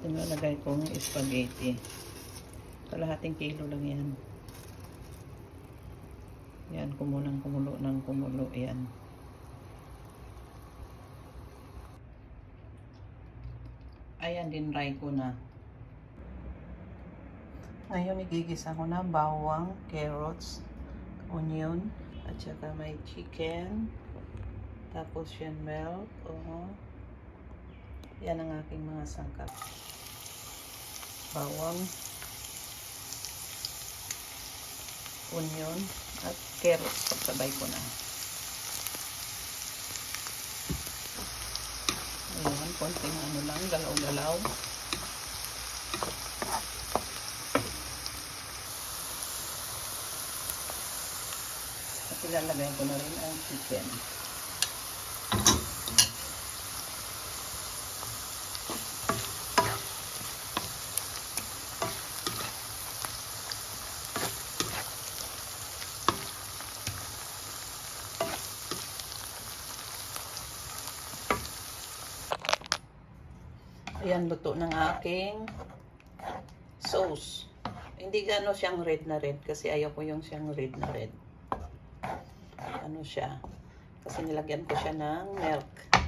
Tinalagay kong spaghetti. Kalahating kilo lang yan. Yan, kumulo ng kumulo. Yan. Ayan, dinry ko na. Ngayon, igigisa ko na bawang, carrots, onion, at saka may chicken. Tapos yan milk. Yan ang aking mga sangkap. Bawang, onion, at carrots. Pagsabay ko na. Ayan, konting ano lang, galaw-galaw. At ilalagay ko na rin ang chicken. Ayan, luto ng aking sauce. Hindi gano'n siyang red na red kasi ayaw ko yung siyang red na red. Ano siya? Kasi nilagyan ko siya ng milk.